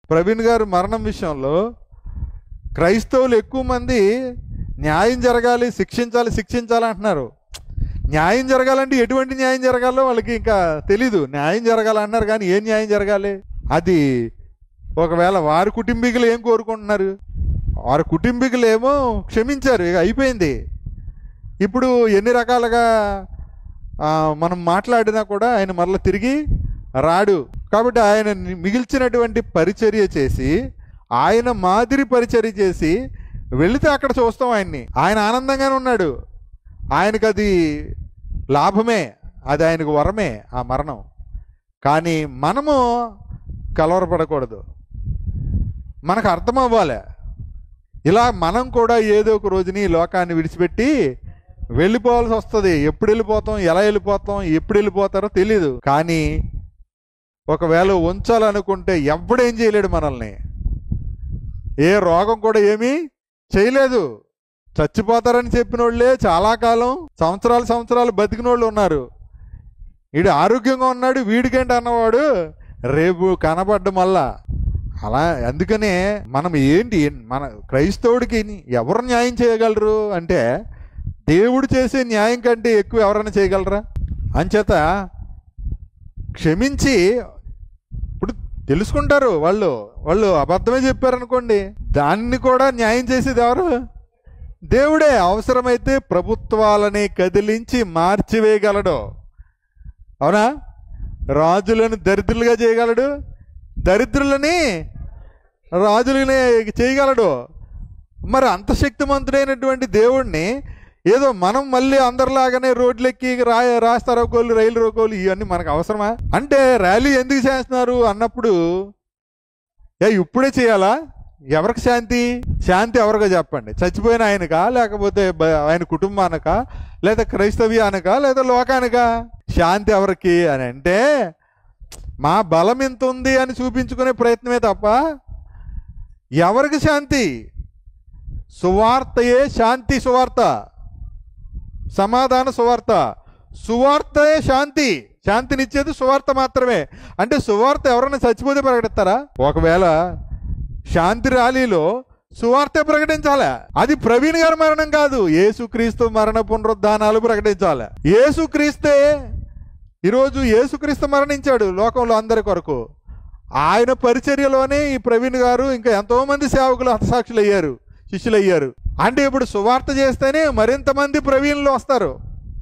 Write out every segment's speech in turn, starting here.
ప్రవీణ్ గారు మరణం విషయంలో క్రైస్తవులు ఎక్కువ మంది న్యాయం జరగాలి, శిక్షించాలి అంటున్నారు. న్యాయం జరగాలంటే ఎటువంటి న్యాయం జరగాలో వాళ్ళకి ఇంకా తెలీదు. న్యాయం జరగాలన్నారు కానీ ఏం న్యాయం జరగాలి? అది ఒకవేళ వారి కుటుంబీకులు ఏం కోరుకుంటున్నారు? వారి కుటుంబీకులు ఏమో క్షమించారు, ఇక అయిపోయింది. ఇప్పుడు ఎన్ని రకాలుగా మనం మాట్లాడినా కూడా ఆయన మరలా తిరిగి రాడు. కాబట్టి ఆయన మిగిల్చినటువంటి పరిచర్య చేసి, ఆయన మాదిరి పరిచర్య చేసి వెళితే అక్కడ చూస్తాం ఆయన్ని. ఆయన ఆనందంగానే ఉన్నాడు, ఆయనకు అది లాభమే, అది ఆయనకు వరమే ఆ మరణం. కానీ మనము కలవరపడకూడదు, మనకు అర్థం అవ్వాలి. ఇలా మనం కూడా ఏదో ఒక రోజుని ఈ లోకాన్ని విడిచిపెట్టి వెళ్ళిపోవాల్సి వస్తుంది. ఎప్పుడు వెళ్ళిపోతాం, ఎలా వెళ్ళిపోతాం, ఎప్పుడు వెళ్ళిపోతారో తెలీదు. కానీ ఒకవేళ ఉంచాలనుకుంటే ఎవడేం చేయలేడు మనల్ని. ఏ రోగం కూడా ఏమీ చేయలేదు. చచ్చిపోతారని చెప్పిన వాళ్ళే చాలా కాలం సంవత్సరాలు బతికిన వాళ్ళు ఉన్నారు. వీడు ఆరోగ్యంగా ఉన్నాడు, వీడికేంటి అన్నవాడు రేపు కనబడ్డం మళ్ళా అలా. అందుకనే మనం ఏంటి, మన క్రైస్తవుడికి ఎవరు న్యాయం చేయగలరు అంటే దేవుడు చేసే న్యాయం కంటే ఎక్కువ ఎవరైనా చేయగలరా? అంచేత క్షమించి, ఇప్పుడు తెలుసుకుంటారు వాళ్ళు అబద్ధమే చెప్పారనుకోండి, దాన్ని కూడా న్యాయం చేసేది ఎవరు? దేవుడే. అవసరమైతే ప్రభుత్వాలని కదిలించి మార్చివేయగలడు. అవునా? రాజులను దరిద్రులుగా చేయగలడు, దరిద్రులని రాజులని చేయగలడు. మరి అంత శక్తిమంతుడైనటువంటి దేవుణ్ణి ఏదో మనం మళ్ళీ అందరిలాగానే రోడ్లెక్కి రాస్తా రోకోలు, రైలు రోకోలు ఇవన్నీ మనకు అవసరమా? అంటే ర్యాలీ ఎందుకు చేస్తున్నారు అన్నప్పుడు ఇప్పుడే చేయాలా? ఎవరికి శాంతి? శాంతి ఎవరికో చెప్పండి. చచ్చిపోయిన ఆయనకా, లేకపోతే ఆయన కుటుంబానికా, లేదా క్రైస్తవ్యానికా, లేదా లోకానికా? శాంతి ఎవరికి అని అంటే మా బలం ఎంత ఉంది అని చూపించుకునే ప్రయత్నమే తప్ప ఎవరికి శాంతి? సువార్తయే శాంతి సువార్త, సమాధాన సువార్త. సువార్తయే శాంతి, శాంతినిచ్చేది సువార్త మాత్రమే. అంటే సువార్త ఎవరైనా చచ్చిపోతే ప్రకటిస్తారా? ఒకవేళ శాంతి ర్యాలీలో సువార్త ప్రకటించాలి. అది ప్రవీణ్ గారి మరణం కాదు, యేసుక్రీస్తు మరణ పునరుద్ధానాలు ప్రకటించాలి. యేసుక్రీస్తే ఈరోజు యేసుక్రీస్తు మరణించాడు లోకంలో అందరి కొరకు. ఆయన పరిచర్యలోనే ఈ ప్రవీణ్ గారు ఇంకా ఎంతోమంది సేవకులు హతసాక్షులు అయ్యారు, శిష్యులు అయ్యారు. అంటే ఇప్పుడు సువార్త చేస్తేనే మరింత మంది ప్రవీణులు వస్తారు.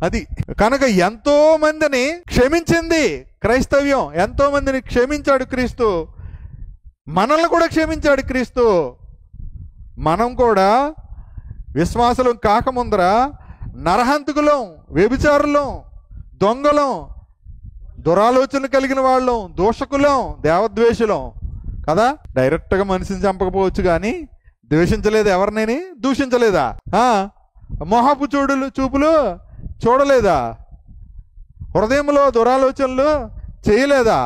అది కనుక ఎంతో మందిని క్షమించింది క్రైస్తవ్యం, ఎంతో మందిని క్షమించాడు క్రీస్తు, మనల్ని కూడా క్షమించాడు క్రీస్తు. మనం కూడా విశ్వాసులం కాకముందర నరహంతకులం, వ్యభిచారులం, దొంగలం, దురాలోచన కలిగిన వాళ్ళం, దూషకులం, దేవద్వేషులం కదా. డైరెక్ట్గా మనిషిని చంపకపోవచ్చు కానీ ద్వేషించలేదు, ఎవరినైనా దూషించలేదా? మొహపు చూపులు చూడలేదా? హృదయంలో దురాలోచనలు చేయలేదా?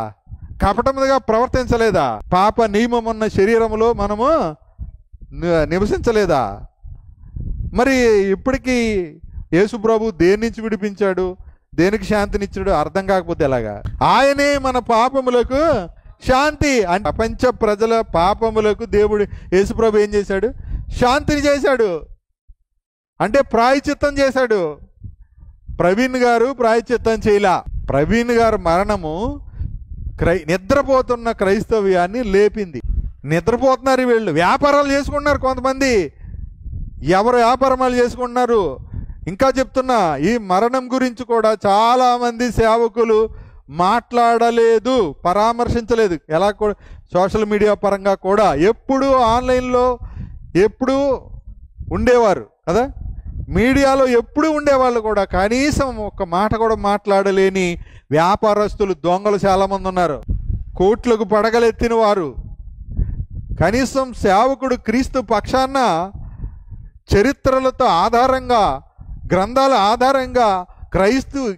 కపటముగా ప్రవర్తించలేదా? పాప నియమం ఉన్న శరీరంలో మనము నివసించలేదా? మరి ఇప్పటికీ యేసు ప్రభు దేని నుంచి విడిపించాడు, దేనికి శాంతినిచ్చాడు అర్థం కాకపోతే ఎలాగా? ఆయనే మన పాపములకు శాంతి. అంటే ప్రపంచ ప్రజల పాపములకు దేవుడు యేసు ప్రభు ఏం చేశాడు? శాంతిని చేశాడు. అంటే ప్రాయశ్చిత్తం చేశాడు. ప్రవీణ్ గారు ప్రాయశ్చిత్తం చేయలా. ప్రవీణ్ గారు మరణము నిద్రపోతున్న క్రైస్తవ్యాన్ని లేపింది. నిద్రపోతున్నారు వీళ్ళు, వ్యాపారాలు చేసుకుంటున్నారు కొంతమంది. ఎవరు వ్యాపారాలు చేసుకుంటున్నారు? ఇంకా చెప్తున్నా, ఈ మరణం గురించి కూడా చాలామంది సేవకులు మాట్లాడలేదు, పరామర్శించలేదు. ఎలా కూడా సోషల్ మీడియా పరంగా కూడా ఎప్పుడు ఆన్లైన్లో ఎప్పుడు ఉండేవారు కదా, మీడియాలో ఎప్పుడు ఉండేవాళ్ళు కూడా కనీసం ఒక్క మాట కూడా మాట్లాడలేని వ్యాపారస్తులు, దొంగలు చాలామంది ఉన్నారు. కోట్లకు పడగలెత్తిన వారు. కనీసం సేవకుడు క్రీస్తు పక్షాన చరిత్రలతో ఆధారంగా, గ్రంథాల ఆధారంగా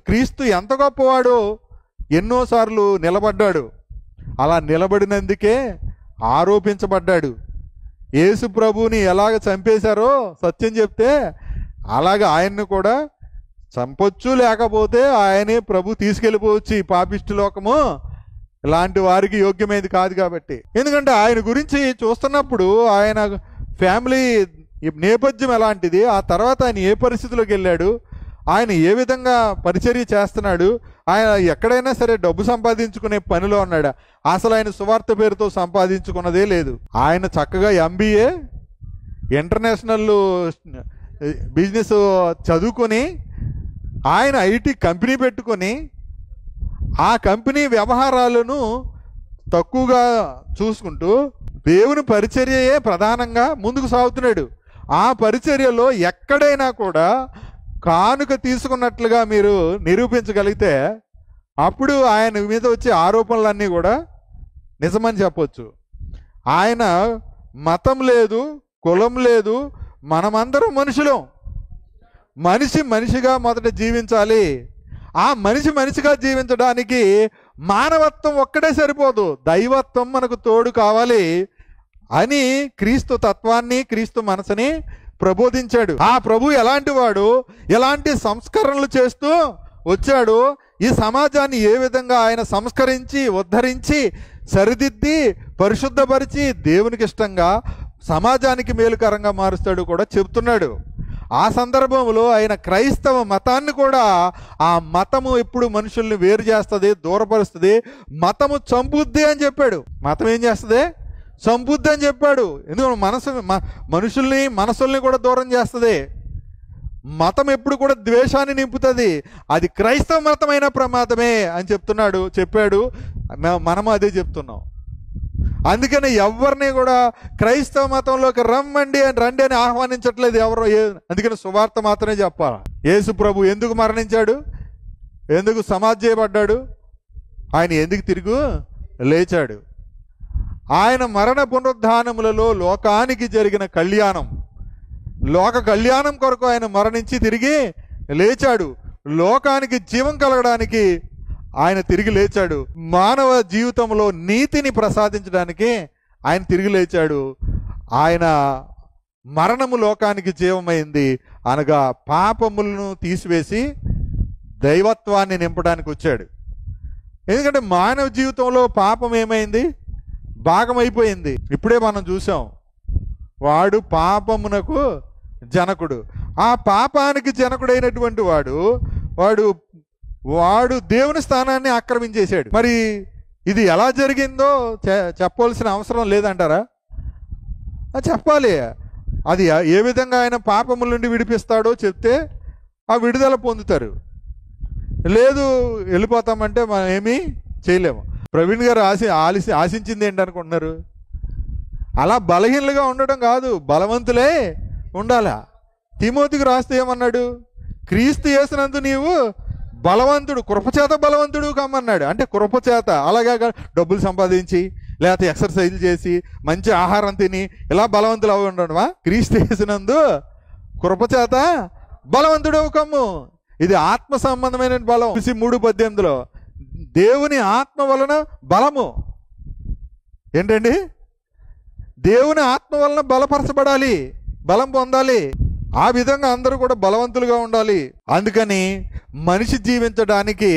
క్రీస్తు ఎంత గొప్పవాడో ఎన్నోసార్లు నిలబడ్డాడు. అలా నిలబడినందుకే ఆరోపించబడ్డాడు. యేసు ప్రభువుని ఎలాగ చంపేశారో సత్యం చెప్తే అలాగ ఆయన్ని కూడా చంపొచ్చు, లేకపోతే ఆయనే ప్రభు తీసుకెళ్ళిపోవచ్చు ఈ పాపిష్టి లోకము ఇలాంటి వారికి యోగ్యమైనది కాదు కాబట్టి. ఎందుకంటే ఆయన గురించి చూస్తున్నప్పుడు ఆయన ఫ్యామిలీ నేపథ్యం ఎలాంటిది, ఆ తర్వాత ఆయన ఏ పరిస్థితిలోకి వెళ్ళాడు, ఆయన ఏ విధంగా పరిచర్య చేస్తున్నాడు, ఆయన ఎక్కడైనా సరే డబ్బు సంపాదించుకునే పనిలో ఉన్నాడా? అసలు ఆయన సువార్త పేరుతో సంపాదించుకున్నదే లేదు. ఆయన చక్కగా MBA ఇంటర్నేషనల్ బిజినెస్ చదువుకొని ఆయన IT కంపెనీ పెట్టుకొని ఆ కంపెనీ వ్యవహారాలను తక్కువగా చూసుకుంటూ దేవుని పరిచర్యయే ప్రధానంగా ముందుకు సాగుతున్నాడు. ఆ పరిచర్యలో ఎక్కడైనా కూడా కానుక తీసుకున్నట్లుగా మీరు నిరూపించగలిగితే అప్పుడు ఆయన మీద వచ్చే ఆరోపణలన్నీ కూడా నిజమని చెప్పొచ్చు. ఆయన మతం లేదు, కులం లేదు, మనమందరం మనుషులం. మనిషి మనిషిగా మొదట జీవించాలి. ఆ మనిషిగా జీవించడానికి మానవత్వం ఒక్కడే సరిపోదు, దైవత్వం మనకు తోడు కావాలి అని క్రీస్తు తత్వాన్ని, క్రీస్తు మనసుని ప్రబోధించాడు. ఆ ప్రభు ఎలాంటి వాడు, ఎలాంటి సంస్కరణలు చేస్తూ వచ్చాడు, ఈ సమాజాన్ని ఏ విధంగా ఆయన సంస్కరించి ఉద్ధరించి సరిదిద్ది పరిశుద్ధపరిచి దేవునికి ఇష్టంగా సమాజానికి మేలుకరంగా మారుస్తాడు కూడా చెప్తున్నాడు. ఆ సందర్భంలో ఆయన క్రైస్తవ మతాన్ని కూడా, ఆ మతము ఎప్పుడు మనుషుల్ని వేరు చేస్తుంది, దూరపరుస్తుంది, మతము చంపుద్ది అని చెప్పాడు. మతం ఏం చేస్తుంది? చంపుద్ది అని చెప్పాడు. ఎందుకంటే మనసుల్ని కూడా దూరం చేస్తుంది. మతం ఎప్పుడు కూడా ద్వేషాన్ని నింపుతుంది. అది క్రైస్తవ మతమైన ప్రమాదమే అని చెప్పాడు. మనము అదే చెప్తున్నాం. అందుకని ఎవరిని కూడా క్రైస్తవ మతంలోకి రండి అని ఆహ్వానించట్లేదు ఎవరో. అందుకని సువార్త మాత్రమే చెప్పాలి. యేసు ప్రభు ఎందుకు మరణించాడు, ఎందుకు సమాధి చేయబడ్డాడు, ఆయన ఎందుకు తిరిగి లేచాడు, ఆయన మరణ పునరుద్ధానములలో లోకానికి జరిగిన లోక కళ్యాణం కొరకు ఆయన మరణించి తిరిగి లేచాడు. లోకానికి జీవం కలగడానికి ఆయన తిరిగి లేచాడు. మానవ జీవితంలో నీతిని ప్రసాదించడానికి ఆయన తిరిగి లేచాడు. ఆయన మరణము లోకానికి జీవమైంది అనగా పాపములను తీసివేసి దైవత్వాన్ని నింపడానికి వచ్చాడు. ఎందుకంటే మానవ జీవితంలో పాపం ఏమైంది? భాగమైపోయింది. ఇప్పుడే మనం చూసాం, వాడు పాపమునకు జనకుడు. ఆ పాపానికి జనకుడైనటువంటి వాడు దేవుని స్థానాన్ని ఆక్రమించేశాడు. మరి ఇది ఎలా జరిగిందో చెప్పవలసిన అవసరం లేదంటారా? చెప్పాలి. అది ఏ విధంగా ఆయన పాపముల నుండి విడిపిస్తాడో చెప్తే ఆ విడుదల పొందుతారు. లేదు వెళ్ళిపోతామంటే మనం ఏమీ చేయలేము. ప్రవీణ్ గారు ఆశించింది ఏంటనుకుంటున్నారు? అలా బలహీనలుగా ఉండడం కాదు, బలవంతులే ఉండాలా. తిమోతికి రాస్తే ఏమన్నాడు? క్రీస్తు యేసునందు నీవు బలవంతుడు, కృపచేత బలవంతుడు కమ్మన్నాడు. అంటే కృపచేత, అలాగే డబ్బులు సంపాదించి లేకపోతే ఎక్సర్సైజ్లు చేసి మంచి ఆహారం తిని ఇలా బలవంతులు అవి ఉండడమా? క్రీస్తు యేసునందు కృపచేత బలవంతుడు కమ్ము. ఇది ఆత్మ సంబంధమైన బలం. 3:18 దేవుని ఆత్మ వలన బలము ఏంటండి? దేవుని ఆత్మ వలన బలపరచబడాలి, బలం పొందాలి. ఆ విధంగా అందరూ కూడా బలవంతులుగా ఉండాలి. అందుకని మనిషి జీవించడానికి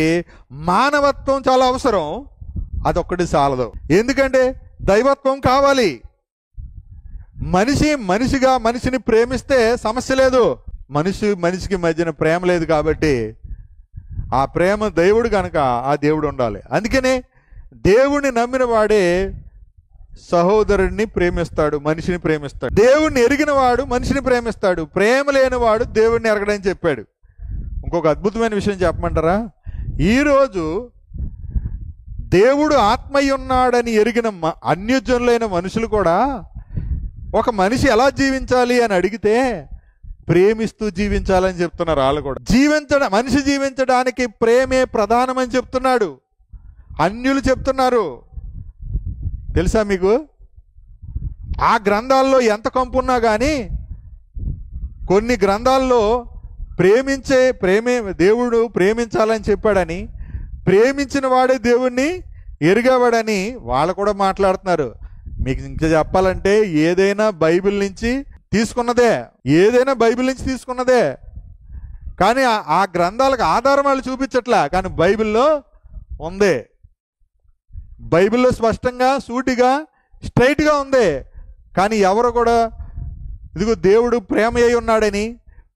మానవత్వం చాలా అవసరం. అదొక్కటి చాలదు. ఎందుకంటే దైవత్వం కావాలి. మనిషిగా మనిషిని ప్రేమిస్తే సమస్య లేదు. మనిషికి మధ్యన ప్రేమ లేదు కాబట్టి ఆ ప్రేమ దేవుడు కనుక ఆ దేవుడు ఉండాలి. అందుకనే దేవుణ్ణి నమ్మిన వాడే సహోదరుడిని ప్రేమిస్తాడు, మనిషిని ప్రేమిస్తాడు. దేవుణ్ణి ఎరిగిన వాడు మనిషిని ప్రేమిస్తాడు, ప్రేమ లేనివాడు దేవుణ్ణి ఎరగడని చెప్పాడు. ఇంకొక అద్భుతమైన విషయం చెప్పమంటారా? ఈరోజు దేవుడు ఆత్మయ్య ఉన్నాడని ఎరిగిన అన్యజనులైన మనుషులు కూడా ఒక మనిషి ఎలా జీవించాలి అని అడిగితే ప్రేమిస్తూ జీవించాలని చెప్తున్నారు. వాళ్ళు కూడా మనిషి జీవించడానికి ప్రేమే ప్రధానమని చెప్తున్నాడు. అన్యులు చెప్తున్నారు. తెలుసా మీకు? ఆ గ్రంథాల్లో ఎంత కంపున్నా కానీ కొన్ని గ్రంథాల్లో దేవుడు ప్రేమించాలని చెప్పాడని, ప్రేమించిన వాడే దేవుణ్ణి ఎరిగేవాడని వాళ్ళు కూడా మాట్లాడుతున్నారు. మీకు ఇంకా చెప్పాలంటే ఏదైనా బైబిల్ నుంచి తీసుకున్నదే, కానీ ఆ గ్రంథాలకు ఆధారం వాళ్ళు చూపించట్లా, కానీ బైబిల్లో ఉంది. బైబిల్లో స్పష్టంగా సూటిగా స్ట్రైట్గా ఉంది. కానీ ఎవరు కూడా ఇదిగో దేవుడు ప్రేమ అయి ఉన్నాడని,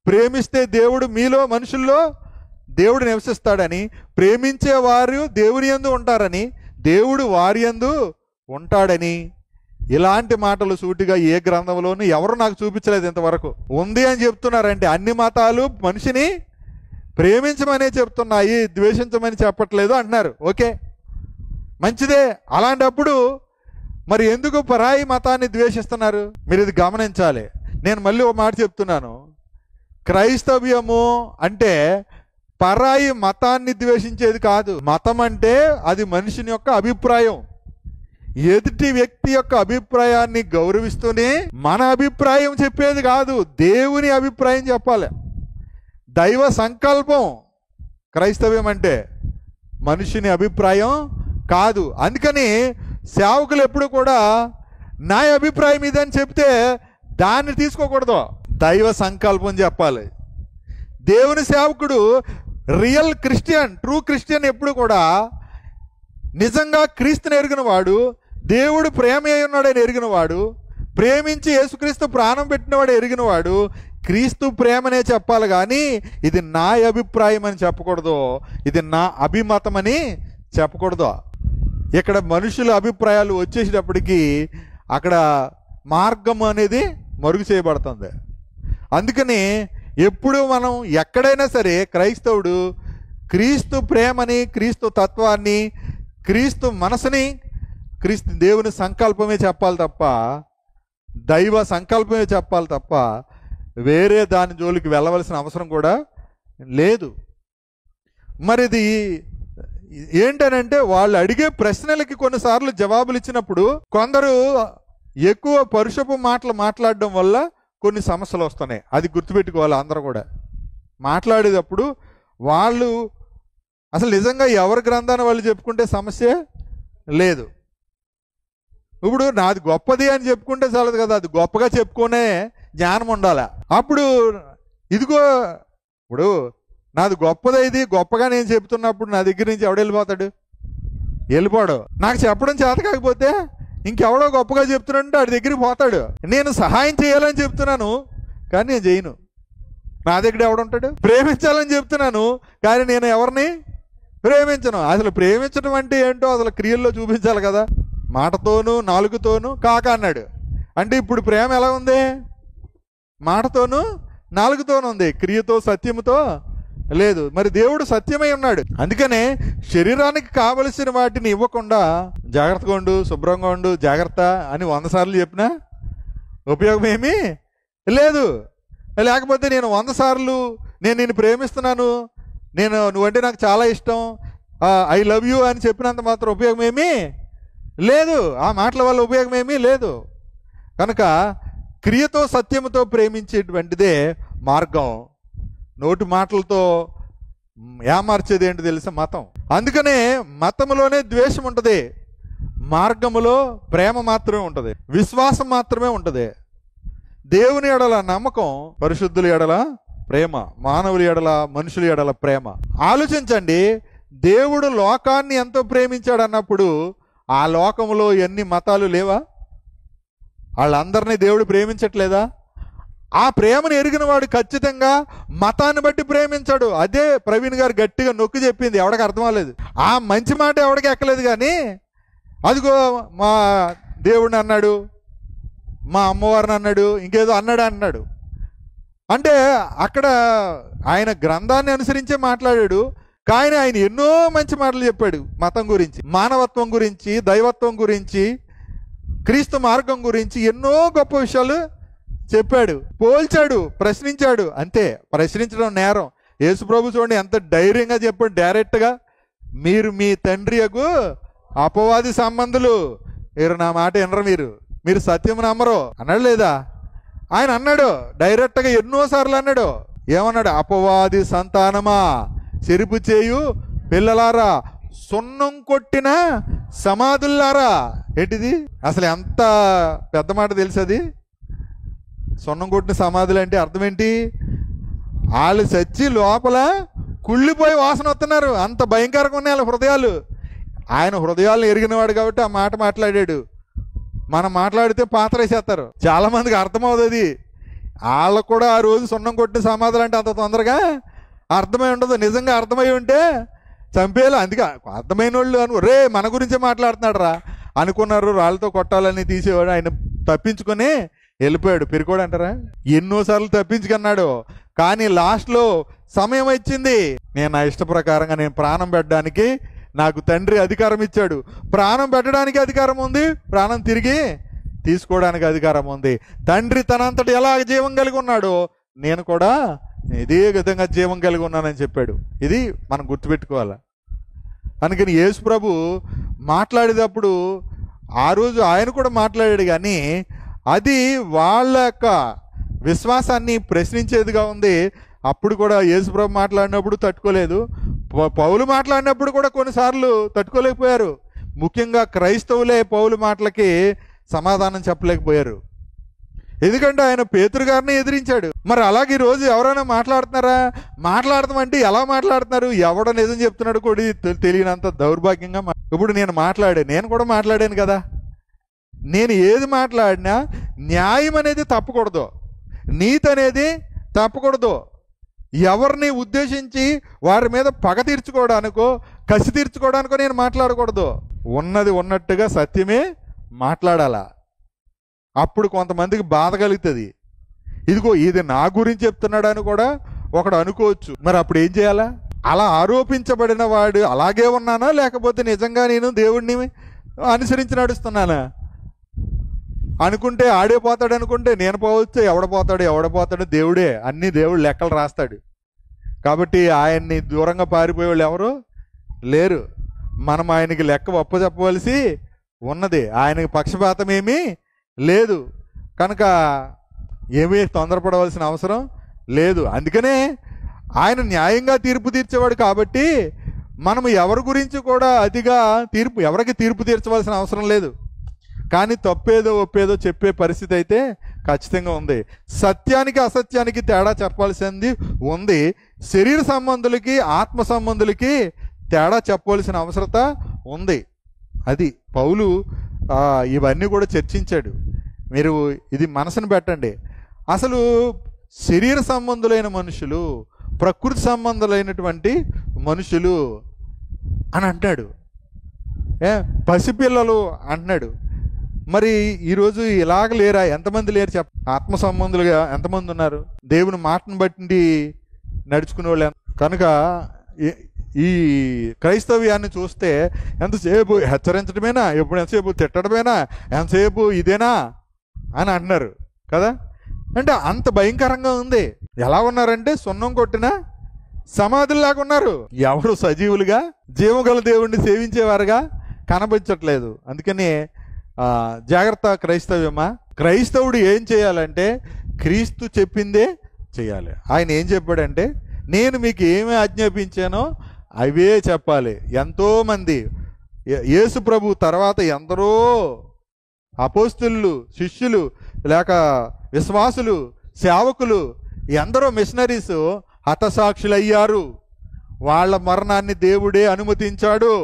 ప్రేమిస్తే దేవుడు మీలో మనుషుల్లో దేవుడు నివసిస్తాడని, ప్రేమించేవారు దేవుని యందు ఉంటారని, దేవుడు వారి యందు ఉంటాడని, ఇలాంటి మాటలు సూటిగా ఏ గ్రంథంలోనూ ఎవరు నాకు చూపించలేదు ఇంతవరకు. ఉంది అని చెప్తున్నారంటే అన్ని మతాలు మనిషిని ప్రేమించమనే చెప్తున్నాయి, ద్వేషించమని చెప్పట్లేదు అంటున్నారు. ఓకే, మంచిదే. అలాంటప్పుడు మరి ఎందుకు పరాయి మతాన్ని ద్వేషిస్తున్నారు? మీరు ఇది గమనించాలి. నేను మళ్ళీ ఒక మాట చెప్తున్నాను. క్రైస్తవ్యము అంటే పరాయి మతాన్ని ద్వేషించేది కాదు. మతం అంటే అది మనిషిని యొక్క అభిప్రాయం. ఎదుటి వ్యక్తి యొక్క అభిప్రాయాన్ని గౌరవిస్తూనే మన అభిప్రాయం చెప్పేది కాదు, దేవుని అభిప్రాయం చెప్పాలి. దైవ సంకల్పం క్రైస్తవ్యం అంటే, మనిషిని అభిప్రాయం కాదు. అందుకని సేవకులు ఎప్పుడు కూడా నా అభిప్రాయం ఇదని చెప్తే దాన్ని తీసుకోకూడదు, దైవ సంకల్పం చెప్పాలి. దేవుని సేవకుడు రియల్ క్రిస్టియన్, ట్రూ క్రిస్టియన్ ఎప్పుడు కూడా నిజంగా క్రీస్తుని ఎరిగిన వాడు, దేవుడు ప్రేమ అయి ఉన్నాడని ఎరిగినవాడు, ప్రేమించి యేసుక్రీస్తు ప్రాణం పెట్టినవాడు ఎరిగినవాడు క్రీస్తు ప్రేమనే చెప్పాలి. కానీ ఇది నా అభిప్రాయం అని చెప్పకూడదు, ఇది నా అభిమతం అని చెప్పకూడదు. ఇక్కడ మనుషుల అభిప్రాయాలు వచ్చేసేటప్పటికీ అక్కడ మార్గం అనేది మరుగు చేయబడుతుంది. అందుకని ఎప్పుడు మనం ఎక్కడైనా సరే క్రైస్తవుడు క్రీస్తు ప్రేమని, క్రీస్తు తత్వాన్ని, క్రీస్తు మనసుని, క్రీస్తు దేవుని సంకల్పమే చెప్పాలి తప్ప, దైవ సంకల్పమే చెప్పాలి తప్ప వేరే దాని జోలికి వెళ్ళవలసిన అవసరం కూడా లేదు. మరిది ఏంటనంటే వాళ్ళు అడిగే ప్రశ్నలకి కొన్నిసార్లు జవాబులు ఇచ్చినప్పుడు కొందరు ఎక్కువ పరుషపు మాటలు మాట్లాడడం వల్ల కొన్ని సమస్యలు వస్తున్నాయి. అది గుర్తుపెట్టుకోవాలి. అందరూ కూడా మాట్లాడేటప్పుడు వాళ్ళు అసలు నిజంగా ఎవరి గ్రంథాన్ని వాళ్ళు చెప్పుకుంటే సమస్య లేదు. ఇప్పుడు నాది గొప్పది అని చెప్పుకుంటే చాలదు కదా, అది గొప్పగా చెప్పుకునే జ్ఞానం ఉండాలి. అప్పుడు ఇదిగో ఇప్పుడు నాది గొప్పది, ఇది గొప్పగా నేను చెప్తున్నప్పుడు నా దగ్గర నుంచి ఎవడు వెళ్ళిపోతాడు? వెళ్ళిపోడు. నాకు చెప్పడం చేత కాకపోతే ఇంకెవడో గొప్పగా చెప్తున్నాడంటే వాడి దగ్గరికి పోతాడు. నేను సహాయం చేయాలని చెప్తున్నాను కానీ నేను చేయను, నా దగ్గర ఎవడుంటాడు? ప్రేమించాలని చెప్తున్నాను కానీ నేను ఎవరిని ప్రేమించను. అసలు ప్రేమించడం అంటే ఏంటో అసలు క్రియల్లో చూపించాలి కదా. మాటతోనూ నాలుగుతోనూ కాక అన్నాడు అంటే ఇప్పుడు ప్రేమ ఎలా ఉంది? మాటతోనూ నాలుగుతోనూ ఉంది, క్రియతో సత్యముతో లేదు. మరి దేవుడు సత్యమై ఉన్నాడు. అందుకనే శరీరానికి కావలసిన వాటిని ఇవ్వకుండా జాగ్రత్తగా ఉండు, శుభ్రంగా ఉండు, జాగ్రత్త అని 100 సార్లు చెప్పినా ఉపయోగం ఏమీ లేదు. లేకపోతే నేను 100 సార్లు నేను నిన్ను ప్రేమిస్తున్నాను, నువ్వంటే నాకు చాలా ఇష్టం, ఐ లవ్ యూ అని చెప్పినంత మాత్రం ఉపయోగం ఏమీ లేదు. ఆ మాటల వల్ల ఉపయోగం ఏమీ లేదు. కనుక క్రియతో సత్యముతో ప్రేమించేటువంటిదే మార్గం. నోటి మాటలతో ఏమార్చేది ఏంటి తెలుసా? మతం. అందుకనే మతములోనే ద్వేషం ఉంటుంది, మార్గములో ప్రేమ మాత్రమే ఉంటుంది, విశ్వాసం మాత్రమే ఉంటుంది. దేవుని ఎడల నమ్మకం, పరిశుద్ధుల ఎడల ప్రేమ, మానవుల ఎడల మనుషుల ఎడల ప్రేమ. ఆలోచించండి, దేవుడు లోకాన్ని ఎంతో ప్రేమించాడు అన్నప్పుడు ఆ లోకంలో ఎన్ని మతాలు లేవా? వాళ్ళందరినీ దేవుడు ప్రేమించట్లేదా? ఆ ప్రేమను ఎరిగిన వాడు ఖచ్చితంగా మతాన్ని బట్టి ప్రేమించాడు. అదే ప్రవీణ్ గారు గట్టిగా నొక్కి చెప్పింది, ఎవడికి అర్థం అవ్వలేదు. ఆ మంచి మాట ఎవడికి ఎక్కలేదు. కానీ అదిగో మా దేవుడిని అన్నాడు, మా అమ్మవారిని అన్నాడు, ఇంకేదో అన్నాడు. అంటే అక్కడ ఆయన గ్రంథాన్ని అనుసరించే మాట్లాడాడు. కానీ ఆయన ఎన్నో మంచి మాటలు చెప్పాడు మతం గురించి, మానవత్వం గురించి, దైవత్వం గురించి, క్రీస్తు మార్గం గురించి ఎన్నో గొప్ప విషయాలు చెప్పాడు, పోల్చాడు, ప్రశ్నించాడు. అంతే, ప్రశ్నించడం నేరం. యేసుప్రభు చూడండి ఎంత ధైర్యంగా చెప్పాడు డైరెక్ట్గా, మీరు మీ తండ్రి యగు అపవాది సంబంధులు, మీరు నా మాట వినరు, మీరు సత్యం నమ్మరు అన్నాడు లేదా? ఆయన అన్నాడు డైరెక్ట్గా, ఎన్నోసార్లు అన్నాడు. ఏమన్నాడు? అపవాది సంతానమా, చెరుపు చేయు పిల్లలారా, సున్నం కొట్టిన సమాధుల్లారా. ఏంటిది? అసలు ఎంత పెద్ద మాట తెలుసు అది. సున్నం కొట్టిన సమాధులు అంటే అర్థం ఏంటి? వాళ్ళు చచ్చి లోపల కుళ్ళిపోయి వాసన వస్తున్నారు, అంత భయంకరంగా ఉన్నాయి వాళ్ళ హృదయాలు. ఆయన హృదయాలను ఎరిగినవాడు కాబట్టి ఆ మాట మాట్లాడాడు. మనం మాట్లాడితే పాతరేసేస్తారు. చాలామందికి అర్థమవుతుంది. వాళ్ళకు కూడా ఆ రోజు సున్నం కొట్టిన సమాధులు అంటే అంత తొందరగా అర్థమై ఉండదు. నిజంగా అర్థమై ఉంటే చంపేయాలి. అందుకే అర్థమైన వాళ్ళు రే మన గురించే మాట్లాడుతున్నాడు రా అనుకున్నారు. రాళ్ళతో కొట్టాలని తీసేవాడు. ఆయన తప్పించుకొని వెళ్ళిపోయాడు. పెరికోడు అంటారా? ఎన్నోసార్లు తప్పించుకున్నాడు. కానీ లాస్ట్లో సమయం వచ్చింది. నేను నా ఇష్ట ప్రకారంగా నేను ప్రాణం పెట్టడానికి నాకు తండ్రి అధికారం ఇచ్చాడు. ప్రాణం పెట్టడానికి అధికారం ఉంది, ప్రాణం తిరిగి తీసుకోవడానికి అధికారం ఉంది. తండ్రి తనంతటి ఎలా జీవం కలిగి ఉన్నాడో నేను కూడా ఇదే విధంగా జీవం కలిగి ఉన్నానని చెప్పాడు. ఇది మనం గుర్తుపెట్టుకోవాలి. అందుకని యేసు ప్రభు మాట్లాడేటప్పుడు ఆ రోజు ఆయన కూడా మాట్లాడాడు, కానీ అది వాళ్ళ యొక్క విశ్వాసాన్ని ప్రశ్నించేదిగా ఉంది. అప్పుడు కూడా యేసు ప్రభు మాట్లాడినప్పుడు తట్టుకోలేదు. పౌలు మాట్లాడినప్పుడు కూడా కొన్నిసార్లు తట్టుకోలేకపోయారు. ముఖ్యంగా క్రైస్తవులే పౌలు మాటలకి సమాధానం చెప్పలేకపోయారు. ఎందుకంటే ఆయన పేతురు గారిని ఎదిరించాడు. మరి అలాగే ఈరోజు ఎవరైనా మాట్లాడుతున్నారా? మాట్లాడతామంటే ఎలా మాట్లాడుతున్నారు? ఎవడ నిజం చెప్తున్నాడు కూడా తెలియనంత దౌర్భాగ్యంగా. ఇప్పుడు నేను కూడా మాట్లాడాను కదా. నేను ఏది మాట్లాడినా న్యాయం అనేది తప్పకూడదు, నీతి అనేది తప్పకూడదు. ఎవరిని ఉద్దేశించి వారి మీద పగ తీర్చుకోవడానికో కసి తీర్చుకోవడానికో నేను మాట్లాడకూడదు. ఉన్నది ఉన్నట్టుగా సత్యమే మాట్లాడాలా. అప్పుడు కొంతమందికి బాధ కలుగుతుంది. ఇదిగో ఇది నా గురించి చెప్తున్నాడు అని కూడా ఒకడు అనుకోవచ్చు. మరి అప్పుడు ఏం చేయాలా? అలా ఆరోపించబడిన వాడు అలాగే ఉన్నానా, లేకపోతే నిజంగా నేను దేవుడిని అనుసరించి నడుస్తున్నానా? అనుకుంటే ఆడే పోతాడు, అనుకుంటే నేను పోవచ్చు. ఎవడపోతాడు దేవుడే. అన్ని దేవుడు లెక్కలు రాస్తాడు. కాబట్టి ఆయన్ని దూరంగా పారిపోయే వాళ్ళు ఎవరు లేరు. మనం ఆయనకి లెక్క ఒప్పచెప్పవలసి ఉన్నది. ఆయనకి పక్షపాతం ఏమీ లేదు కనుక ఏమీ తొందరపడవలసిన అవసరం లేదు. అందుకనే ఆయన న్యాయంగా తీర్పు తీర్చేవాడు. కాబట్టి మనం ఎవరి గురించి కూడా అతిగా ఎవరికి తీర్పు తీర్చవలసిన అవసరం లేదు. కానీ తప్పేదో ఒప్పేదో చెప్పే పరిస్థితి అయితే ఖచ్చితంగా ఉంది. సత్యానికి అసత్యానికి తేడా చెప్పాల్సింది ఉంది. శరీర సంబంధులకి ఆత్మ సంబంధులకి తేడా చెప్పవలసిన అవసరత ఉంది. అది పౌలు ఇవన్నీ కూడా చర్చించాడు. మీరు ఇది మనసును పెట్టండి. అసలు శరీర సంబంధులైన మనుషులు, ప్రకృతి సంబంధులైనటువంటి మనుషులు అని అంటాడు. పసిపిల్లలు అంటున్నాడు. మరి ఈరోజు ఇలాగ లేరా? ఎంతమంది లేరు ఆత్మ సంబంధులుగా ఎంతమంది ఉన్నారు? దేవుని మాటను బట్టి నడుచుకునే వాళ్ళు. కనుక ఈ క్రైస్తవ్యాన్ని చూస్తే ఎంతసేపు హెచ్చరించడమేనా, ఎంతసేపు తిట్టడమేనా, ఎంతసేపు ఇదేనా అని అంటున్నారు కదా. అంటే అంత భయంకరంగా ఉంది. ఎలా ఉన్నారంటే సున్నం కొట్టిన సమాధుల్లాగా ఉన్నారు. ఎవరు సజీవులుగా జీవగల దేవుణ్ణి సేవించేవారుగా కనబడించట్లేదు. అందుకని జాగ్రత్త క్రైస్తవ్యమా. క్రైస్తవుడు ఏం చేయాలంటే క్రీస్తు చెప్పిందే చేయాలి. ఆయన ఏం చెప్పాడంటే నేను మీకు ఏమి ఆజ్ఞాపించానో అవే చెప్పాలి. ఎంతోమంది యేసు ప్రభు తర్వాత ఎందరో అపోస్తులు, శిష్యులు, లేక విశ్వాసులు, సేవకులు, ఎందరో మిషనరీస్ హతసాక్షులయ్యారు. వాళ్ళ మరణాన్ని దేవుడే అనుమతించాడు.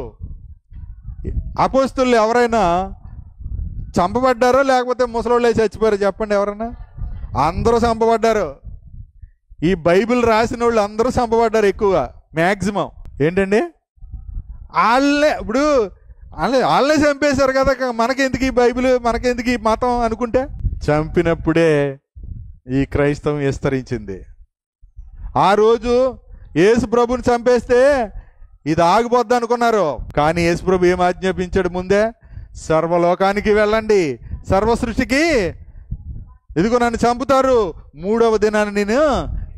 అపోస్తులు ఎవరైనా చంపబడ్డారో లేకపోతే ముసలోళ్ళే చచ్చిపోయారో చెప్పండి? ఎవరైనా? అందరూ చంపబడ్డారు. ఈ బైబిల్ రాసిన వాళ్ళు అందరూ చంపబడ్డారు. ఎక్కువగా మ్యాక్సిమం ఏంటండి వాళ్ళే. ఇప్పుడు వాళ్ళే చంపేశారు కదా, మనకెందుకు ఈ బైబిల్, మనకెందుకు ఈ మతం అనుకుంటే చంపినప్పుడే ఈ క్రైస్తవం విస్తరించింది. ఆ రోజు యేసు ప్రభుని చంపేస్తే ఇది ఆగిపోద్ది అనుకున్నారు. కానీ యేసు ప్రభు ఏం ఆజ్ఞాపించాడు ముందే? సర్వలోకానికి వెళ్ళండి, సర్వ సృష్టికి ఇదిగో నన్ను చంపుతారు, 3వ దినాన్ని నేను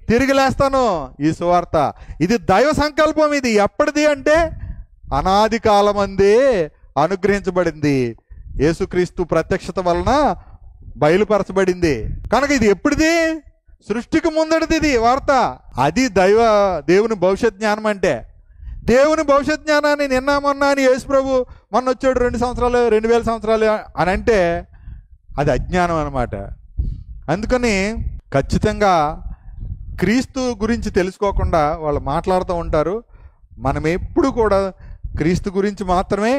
తిరిగి లేస్తాను. ఈ సువార్త ఇది దైవ సంకల్పం. ఇది ఎప్పటిది అంటే అనాది కాలమందే అనుగ్రహించబడింది. యేసుక్రీస్తు ప్రత్యక్షత వలన బయలుపరచబడింది. కనుక ఇది ఎప్పటిది? సృష్టికి ముందడిది ఇది వార్త. అది దేవుని భవిష్యత్ జ్ఞానం. అంటే దేవుని భవిష్యత్ జ్ఞానాన్ని నిన్న మొన్న అని యేసు ప్రభు మొన్న వచ్చాడు 2000 సంవత్సరాలు అని అంటే అది అజ్ఞానం అన్నమాట. అందుకని ఖచ్చితంగా క్రీస్తు గురించి తెలుసుకోకుండా వాళ్ళు మాట్లాడుతూ ఉంటారు. మనం ఎప్పుడు కూడా క్రీస్తు గురించి మాత్రమే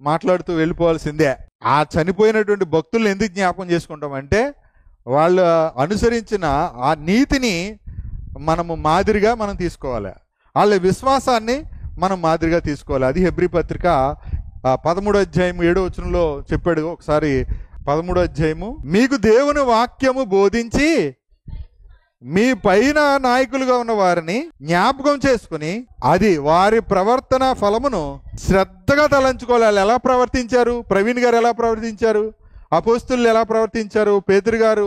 మాట్లాడుతూ వెళ్ళిపోవాల్సిందే. ఆ చనిపోయినటువంటి భక్తులను ఎందుకు జ్ఞాపకం చేసుకుంటామంటే వాళ్ళు అనుసరించిన ఆ నీతిని మనము మాదిరిగా మనం తీసుకోవాలి, వాళ్ళ విశ్వాసాన్ని మనం మాదిరిగా తీసుకోవాలి. అది హెబ్రీ పత్రిక 13వ అధ్యాయం 7వ వచనంలో చెప్పాడు. ఒకసారి 13వ అధ్యాయము, మీకు దేవుని వాక్యము బోధించి మీ పైన నాయకులుగా ఉన్న వారిని జ్ఞాపకం చేసుకుని అది వారి ప్రవర్తన ఫలమును శ్రద్ధగా తలంచుకోవాలి. ఎలా ప్రవర్తించారు? ప్రవీణ్ గారు ఎలా ప్రవర్తించారు? అపోస్తులు ఎలా ప్రవర్తించారు? పేతురు గారు,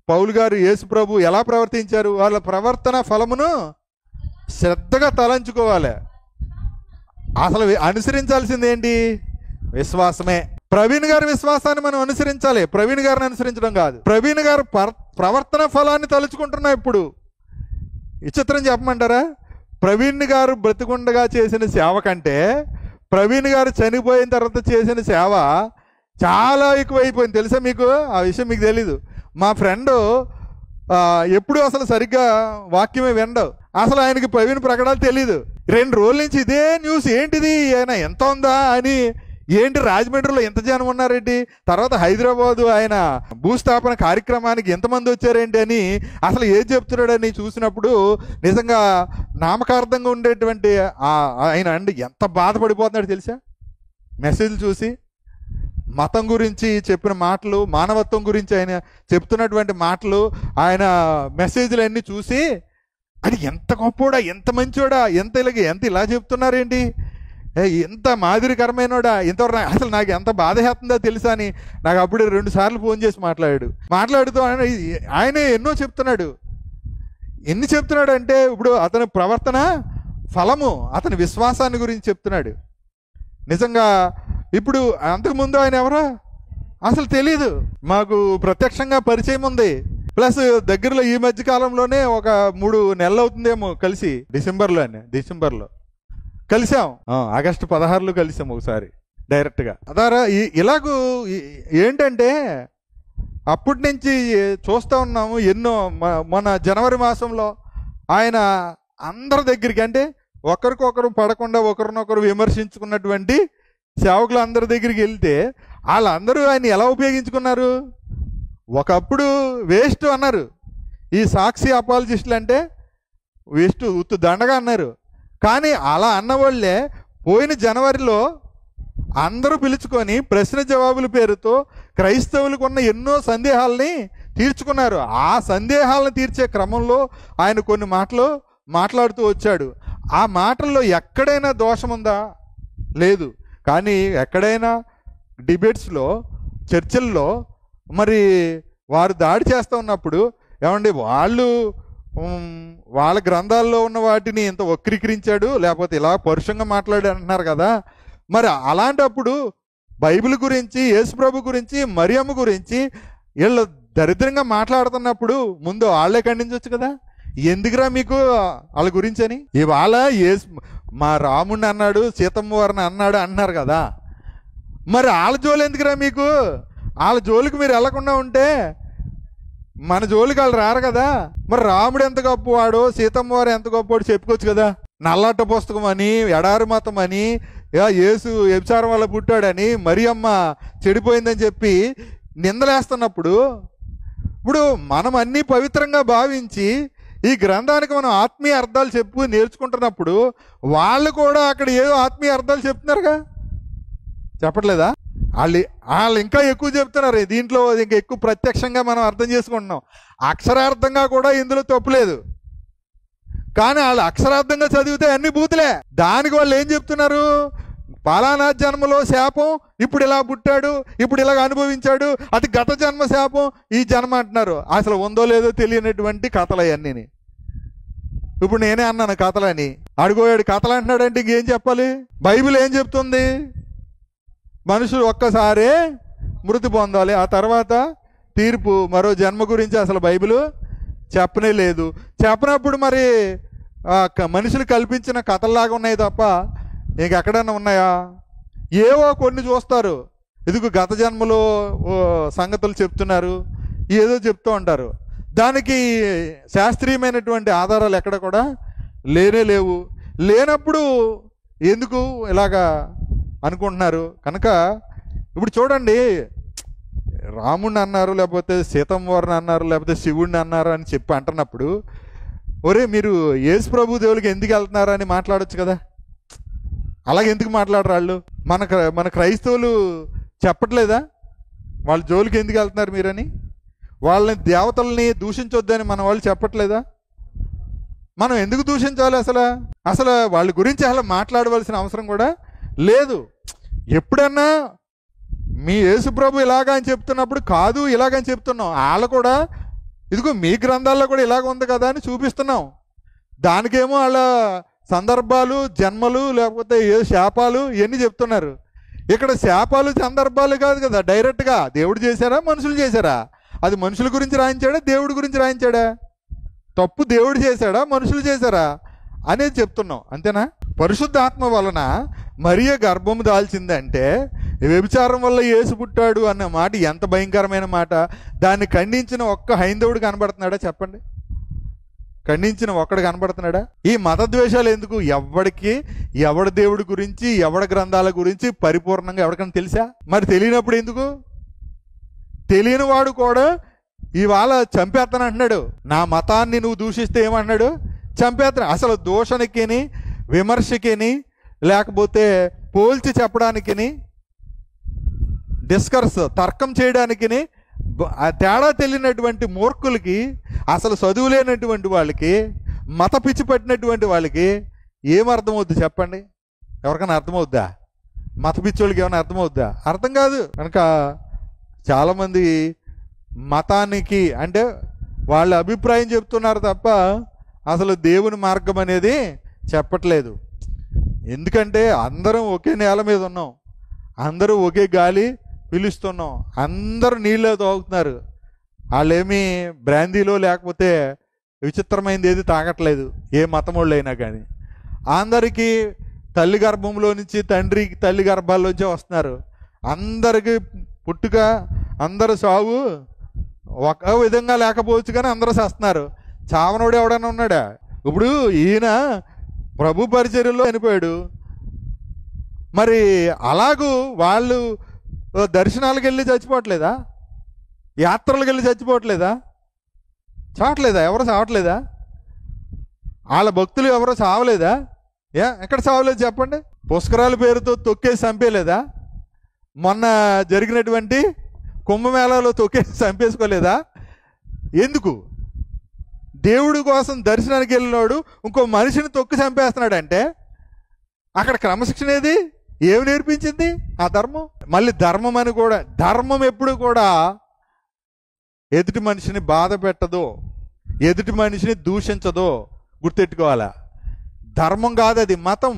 పౌలు గారు, యేసు ప్రభు ఎలా ప్రవర్తించారు? వాళ్ళ ప్రవర్తన ఫలమును శ్రద్ధగా తలంచుకోవాలి. అసలు అనుసరించాల్సింది ఏంటి? విశ్వాసమే. ప్రవీణ్ గారి విశ్వాసాన్ని మనం అనుసరించాలి, ప్రవీణ్ గారిని అనుసరించడం కాదు. ప్రవీణ్ గారు ప్రవర్తన ఫలాన్ని తలుచుకుంటున్నా. ఇప్పుడు విచిత్రం చెప్పమంటారా? ప్రవీణ్ గారు బ్రతికుండగా చేసిన సేవ కంటే ప్రవీణ్ గారు చనిపోయిన తర్వాత చేసిన సేవ చాలా ఎక్కువైపోయింది. తెలుసా మీకు? ఆ విషయం మీకు తెలీదు. మా ఫ్రెండు ఎప్పుడు అసలు సరిగ్గా వాక్యమే వినడు. అసలు ఆయనకి ప్రవీణ్ ప్రకటనలు తెలీదు. 2 రోజుల నుంచి ఇదే న్యూస్, ఏంటిది ఆయన ఎంత ఉందా అని, ఏంటి రాజమండ్రిలో ఎంత జనం ఉన్నారేంటి, తర్వాత హైదరాబాదు ఆయన భూస్థాపన కార్యక్రమానికి ఎంతమంది వచ్చారేంటి అని, అసలు ఏం చెప్తున్నాడని చూసినప్పుడు నిజంగా నామకార్థంగా ఉండేటువంటి ఆయన అండి ఎంత బాధపడిపోతున్నాడు తెలుసా? మెసేజ్లు చూసి మతం గురించి చెప్పిన మాటలు, మానవత్వం గురించి ఆయన చెప్తున్నటువంటి మాటలు, ఆయన మెసేజ్లు అన్నీ చూసి అది ఎంత గొప్పోడా, ఎంత మంచోడా, ఎంత ఇలా చెప్తున్నారేంటి, ఎంత మాదిరికరమైనోడా, ఇంతవరకు అసలు నాకు ఎంత బాధ చేస్తుందో తెలుసా అని నాకు అప్పుడు 2 సార్లు ఫోన్ చేసి మాట్లాడుతూ ఆయనే ఎన్నో చెప్తున్నాడు. ఎన్ని చెప్తున్నాడు అంటే ఇప్పుడు అతని ప్రవర్తన ఫలము, అతని విశ్వాసాన్ని గురించి చెప్తున్నాడు. నిజంగా ఇప్పుడు అంతకుముందు ఆయన ఎవరో అసలు తెలీదు, మాకు ప్రత్యక్షంగా పరిచయం ఉంది. ప్లస్ దగ్గరలో ఈ మధ్య కాలంలోనే ఒక 3 నెలలు అవుతుందేమో కలిసి, డిసెంబర్లో కలిసాం. ఆగస్టు 16లో కలిసాం ఒకసారి డైరెక్ట్గా. అదారా ఇలాగూ ఏంటంటే అప్పటి నుంచి చూస్తూ ఉన్నాము. ఎన్నో మన జనవరి మాసంలో ఆయన అందరి దగ్గరికి, అంటే ఒకరికొకరు పడకుండా ఒకరినొకరు విమర్శించుకున్నటువంటి సేవకులు అందరి దగ్గరికి వెళ్తే వాళ్ళందరూ ఆయన ఎలా ఉపయోగించుకున్నారు? ఒకప్పుడు వేస్ట్ అన్నారు. ఈ సాక్షి అపాలజిస్టులు అంటే వేస్ట్, ఉత్తు దండగా అన్నారు. కానీ అలా అన్నవాళ్ళే పోయిన జనవరిలో అందరూ పిలుచుకొని ప్రశ్న జవాబుల పేరుతో క్రైస్తవులకు ఉన్న ఎన్నో సందేహాలని తీర్చుకున్నారు. ఆ సందేహాలను తీర్చే క్రమంలో ఆయన కొన్ని మాటలు మాట్లాడుతూ వచ్చాడు. ఆ మాటల్లో ఎక్కడైనా దోషం ఉందా? లేదు. కానీ ఎక్కడైనా డిబేట్స్లో, చర్చల్లో మరి వారు దాడి చేస్తూ ఉన్నప్పుడు ఏమండి వాళ్ళ గ్రంథాల్లో ఉన్న వాటిని ఇంత వక్రీకరించాడు, లేకపోతే ఇలా పరుషంగా మాట్లాడు అంటున్నారు కదా. మరి అలాంటప్పుడు బైబిల్ గురించి, యేసుప్రభు గురించి, మరియమ్మ గురించి వీళ్ళు దరిద్రంగా మాట్లాడుతున్నప్పుడు ముందు వాళ్ళే ఖండించవచ్చు కదా. ఎందుకురా మీకు వాళ్ళ గురించి అని? ఇవాళ మా రాముడిని అన్నాడు, సీతమ్మ వారిని అన్నాడు అంటున్నారు కదా. మరి వాళ్ళ జోలు ఎందుకురా మీకు? వాళ్ళ జోలికి మీరు వెళ్లకుండా ఉంటే మన జోలికి వాళ్ళు రారు కదా. మరి రాముడు ఎంత గొప్పవాడో, సీతమ్మ వారు ఎంత గొప్పవాడు చెప్పుకోవచ్చు కదా. నల్లట్ట పుస్తకం అని, ఎడారి మతం అని, యేసు వ్యభిచారం వల్ల పుట్టాడని, మరియమ్మ చెడిపోయిందని చెప్పి నిందలేస్తున్నప్పుడు, ఇప్పుడు మనం అన్నీ పవిత్రంగా భావించి ఈ గ్రంథానికి మనం ఆత్మీయ అర్థాలు చెప్పు నేర్చుకుంటున్నప్పుడు వాళ్ళు కూడా అక్కడ ఏదో ఆత్మీయ అర్థాలు చెప్తున్నారుగా, చెప్పట్లేదా? వాళ్ళు ఇంకా ఎక్కువ చెప్తున్నారు. దీంట్లో ఇంకా ఎక్కువ ప్రత్యక్షంగా మనం అర్థం చేసుకుంటున్నాం. అక్షరార్థంగా కూడా ఇందులో తప్పులేదు. కానీ వాళ్ళు అక్షరార్థంగా చదివితే అన్ని బూతులే. దానికి వాళ్ళు ఏం చెప్తున్నారు? పలానా జన్మలో శాపం, ఇప్పుడు ఇలా పుట్టాడు, ఇప్పుడు ఇలాగ అనుభవించాడు, అది గత జన్మ శాపం, ఈ జన్మ అంటున్నారు. అసలు ఉందో లేదో తెలియనటువంటి కథలు అవన్నీ. ఇప్పుడు నేనే అన్నాను కథలని, అడుగోయాడు కథలు అంటున్నాడంటే ఇంకేం చెప్పాలి? బైబిల్ ఏం చెప్తుంది? మనుషులు ఒక్కసారే మృతి పొందాలి, ఆ తర్వాత తీర్పు, మరో జన్మ గురించి అసలు బైబిల్ చెప్పనే లేదు. చెప్పనప్పుడు మరి మనుషులు కల్పించిన కథల్లాగా ఉన్నాయి తప్ప ఇంకెక్కడన్నా ఉన్నాయా? ఏవో కొన్ని చూస్తారు, ఇదిగో గత జన్మలో సంగతులు చెప్తున్నారు, ఏదో చెప్తూ ఉంటారు. దానికి శాస్త్రీయమైనటువంటి ఆధారాలు ఎక్కడ కూడా లేనే లేవు. లేనప్పుడు ఎందుకు ఇలాగా అనుకుంటున్నారు? కనుక ఇప్పుడు చూడండి, రాముడిని అన్నారు, లేకపోతే సీతమ్మవారిని అన్నారు, లేకపోతే శివుడిని అన్నారు అని చెప్పి అంటున్నప్పుడు, ఒరే మీరు యేసు ప్రభు దేవుడికి ఎందుకు వెళ్తున్నారు అని మాట్లాడొచ్చు కదా. అలాగే ఎందుకు మాట్లాడరు వాళ్ళు? మన క్రైస్తవులు చెప్పట్లేదా వాళ్ళ జోలికి ఎందుకు వెళ్తున్నారు మీరని? వాళ్ళని దేవతల్ని దూషించొద్దని మన వాళ్ళు చెప్పట్లేదా? మనం ఎందుకు దూషించాలి? అసలు వాళ్ళ గురించి అసలు మాట్లాడవలసిన అవసరం కూడా లేదు. ఎప్పుడన్నా మీ యేసు ప్రభు ఇలాగా అని చెప్తున్నప్పుడు కాదు ఇలాగని చెప్తున్నాం, వాళ్ళు కూడా ఇదిగో మీ గ్రంథాల్లో కూడా ఇలాగ ఉంది కదా అని చూపిస్తున్నాం. దానికేమో వాళ్ళ సందర్భాలు, జన్మలు, లేకపోతే ఏ శాపాలు ఇవన్నీ చెప్తున్నారు. ఇక్కడ శాపాలు సందర్భాలు కాదు కదా, డైరెక్ట్గా దేవుడు చేశారా మనుషులు చేశారా? అది మనుషుల గురించి రాయించాడా దేవుడి గురించి రాయించాడా? తప్పు దేవుడు చేశాడా మనుషులు చేశారా అనేది చెప్తున్నాం, అంతేనా? పరిశుద్ధాత్మ వలన మరియ గర్భము దాల్చిందంటే వ్యభిచారం వల్ల యేసు పుట్టాడు అన్న మాట ఎంత భయంకరమైన మాట. దాన్ని ఖండించిన ఒక్క హైందవుడు కనబడుతున్నాడా చెప్పండి? ఖండించిన ఒక్కడు కనబడుతున్నాడా? ఈ మతద్వేషాలు ఎందుకు? ఎవడి దేవుడి గురించి, ఎవడి గ్రంథాల గురించి పరిపూర్ణంగా ఎవరికైనా తెలుసా? మరి తెలియనప్పుడు ఎందుకు? తెలియని వాడు కూడా ఇవాళ చంపేస్తానంటున్నాడు. నా మతాన్ని నువ్వు దూషిస్తే ఏమన్నాడు? చంపేస్తాను. అసలు దూషణకిని, విమర్శకిని, లేకపోతే పోల్చి చెప్పడానికిని, డిస్కర్స్ తర్కం చేయడానికిని తేడా తెలియనటువంటి మూర్ఖులకి, అసలు చదువు లేనటువంటి వాళ్ళకి, మత పిచ్చి పట్టినటువంటి వాళ్ళకి ఏమర్థమవుద్ది చెప్పండి? ఎవరికైనా అర్థమవుద్దా? మత పిచ్చోళ్ళకి ఏమైనా అర్థమవుద్దా? అర్థం కాదు. కనుక చాలామంది మతానికి అంటే వాళ్ళ అభిప్రాయం చెప్తున్నారు తప్ప అసలు దేవుని మార్గం అనేది చెప్పట్లేదు. ఎందుకంటే అందరం ఒకే నేల మీద ఉన్నాం, అందరూ ఒకే గాలి పిలుస్తున్నాం, అందరూ నీళ్ళు తాగుతున్నారు. వాళ్ళేమీ బ్రాందీలో లేకపోతే విచిత్రమైనది ఏది తాగట్లేదు, ఏ మతం వాళ్ళు అయినా కానీ. అందరికీ తల్లి గర్భంలో నుంచి, తల్లి గర్భాల్లోంచే వస్తున్నారు. అందరికీ పుట్టుక, అందరు సావు ఒక విధంగా లేకపోవచ్చు కానీ అందరూ చేస్తున్నారు. చావనోడు ఎవడన్నా ఉన్నాడా? ఇప్పుడు ఈయన ప్రభు పరిచర్యలో చనిపోయాడు, మరి అలాగూ వాళ్ళు దర్శనాలకు వెళ్ళి చచ్చిపోవట్లేదా? యాత్రలకు వెళ్ళి చచ్చిపోవట్లేదా? చావట్లేదా? ఎవరు చావట్లేదా? వాళ్ళ భక్తులు ఎవరో చావలేదా? ఎక్కడ చావలేదు చెప్పండి? పుష్కరాల పేరుతో తొక్కేసి చంపేలేదా? మొన్న జరిగినటువంటి కుంభమేళాలో తొక్కేసి చంపేసుకోలేదా? ఎందుకు? దేవుడి కోసం దర్శనానికి వెళ్ళినోడు ఇంకో మనిషిని తొక్కి చంపేస్తున్నాడంటే అక్కడ క్రమశిక్షణ ఏది? ఏమి నేర్పించింది ఆ ధర్మం? మళ్ళీ ధర్మం అని కూడా, ధర్మం ఎప్పుడు కూడా ఎదుటి మనిషిని బాధ పెట్టదో, ఎదుటి మనిషిని దూషించదో గుర్తెట్టుకోవాలా. ధర్మం కాదు అది, మతం.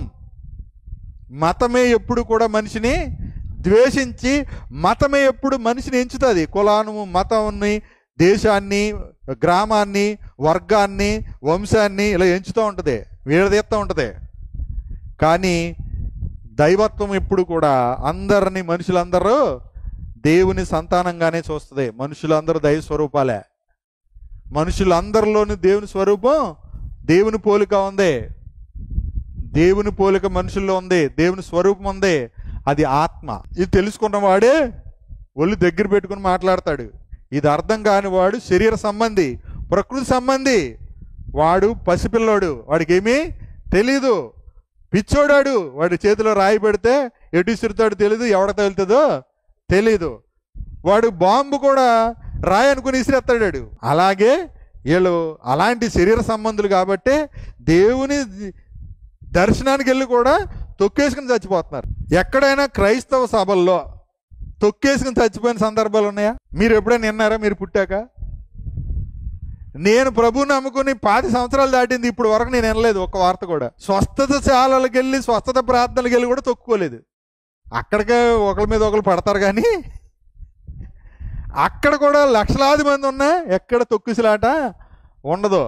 మతమే ఎప్పుడు కూడా మనిషిని ద్వేషించి, మతమే ఎప్పుడు మనిషిని ఎంచుతుంది. కులాను, మతాన్ని, దేశాన్ని, గ్రామాన్ని, వర్గాన్ని, వంశాన్ని ఇలా ఎంచుతూ ఉంటుంది, వీడదీస్తూ ఉంటుంది. కానీ దైవత్వం ఎప్పుడు కూడా అందరినీ, మనుషులందరూ దేవుని సంతానంగానే చూస్తుంది. మనుషులందరూ దైవ స్వరూపాలే. మనుషులందరిలోని దేవుని స్వరూపం, దేవుని పోలిక ఉంది. దేవుని పోలిక మనుషుల్లో ఉంది, దేవుని స్వరూపం ఉంది, అది ఆత్మ. ఇది తెలుసుకున్న వాడే ఒళ్ళు దగ్గర పెట్టుకుని మాట్లాడతాడు. ఇది అర్థం కాని వాడు శరీర సంబంధి, ప్రకృతి సంబంధి. వాడు పసిపిల్లోడు, వాడికి ఏమీ తెలీదు. పిచ్చోడాడు, వాడి చేతిలో రాయి పెడితే ఎటు ఇసురుతాడో తెలీదు, ఎవడ తగులుతుందో తెలీదు. వాడు బాంబు కూడా రాయి అనుకుని ఇసిరేస్తాడాడు. అలాగే వీళ్ళు అలాంటి శరీర సంబంధులు కాబట్టి దేవుని దర్శనానికి వెళ్ళి కూడా తొక్కేసుకుని చచ్చిపోతున్నారు. ఎక్కడైనా క్రైస్తవ సభల్లో తొక్కేసుకుని చచ్చిపోయిన సందర్భాలు ఉన్నాయా? మీరు ఎప్పుడైనా విన్నారా? మీరు పుట్టాక? నేను ప్రభువుని నమ్ముకుని 10 సంవత్సరాలు దాటింది, ఇప్పుడు వరకు నేను వినలేదు ఒక్క వార్త కూడా. స్వస్థత శాలలకు వెళ్ళి, స్వస్థత ప్రార్థనలకు వెళ్ళి కూడా తొక్కుకోలేదు. అక్కడికే ఒకరి మీద ఒకరు పడతారు కానీ అక్కడ కూడా లక్షలాది మంది ఉన్నా ఎక్కడ తొక్కిసలాట ఉండదు,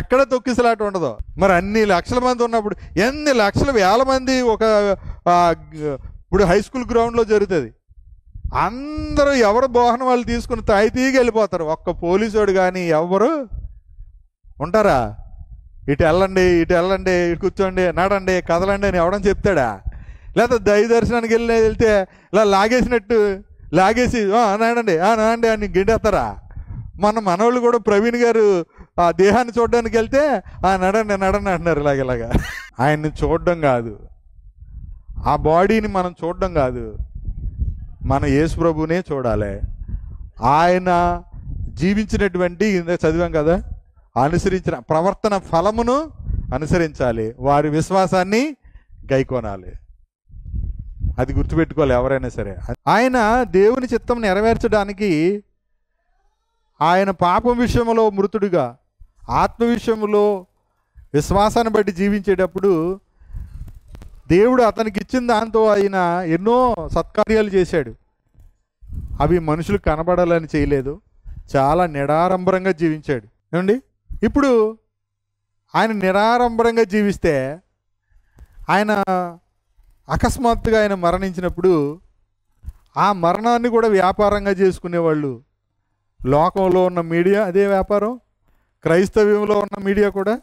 ఎక్కడ తొక్కిసలాట ఉండదు. మరి అన్ని లక్షల మంది ఉన్నప్పుడు, ఎన్ని లక్షల వేల మంది ఒక ఇప్పుడు హై స్కూల్ గ్రౌండ్లో జరుగుతుంది. అందరూ ఎవరు బోహన వాళ్ళు తీసుకుని తాయితీగా వెళ్ళిపోతారు. ఒక్క పోలీసుడు కానీ ఎవరు ఉంటారా? ఇటు వెళ్ళండి, ఇటు వెళ్ళండి, ఇటు కూర్చోండి, నడండి, కదలండి అని ఎవడని చెప్తాడా? లేకపోతే దైవ దర్శనానికి వెళ్తే ఇలా లాగేసినట్టు లాగేసి నడండి నడండి అని గిండేస్తారా? మనోళ్ళు కూడా ప్రవీణ్ గారు ఆ దేహాన్ని చూడడానికి వెళ్తే నడండి నడండి అంటున్నారు ఇలాగ. ఆయన్ని చూడడం కాదు, ఆ బాడీని మనం చూడడం కాదు, మన యేసు ప్రభువునే చూడాలి. ఆయన జీవించినటువంటి చదివాం కదా, అనుసరించిన ప్రవర్తన ఫలమును అనుసరించాలి, వారి విశ్వాసాన్ని గైకొనాలి. అది గుర్తుపెట్టుకోవాలి ఎవరైనా సరే. ఆయన దేవుని చిత్తం నెరవేర్చడానికి ఆయన పాపం విషయంలో మృతుడిగా, ఆత్మ విషయంలో విశ్వాసాన్ని బట్టి జీవించేటప్పుడు దేవుడు అతనికి ఇచ్చిన దాంతో ఆయన ఎన్నో సత్కార్యాలు చేశాడు. అవి మనుషులు కనబడాలని చేయలేదు, చాలా నిరాడంబరంగా జీవించాడు. ఏమండి, ఇప్పుడు ఆయన నిరాడంబరంగా జీవిస్తే ఆయన అకస్మాత్తుగా ఆయన మరణించినప్పుడు ఆ మరణాన్ని కూడా వ్యాపారంగా చేసుకునేవాళ్ళు. లోకంలో ఉన్న మీడియా అదే వ్యాపారం, క్రైస్తవ్యంలో ఉన్న మీడియా కూడా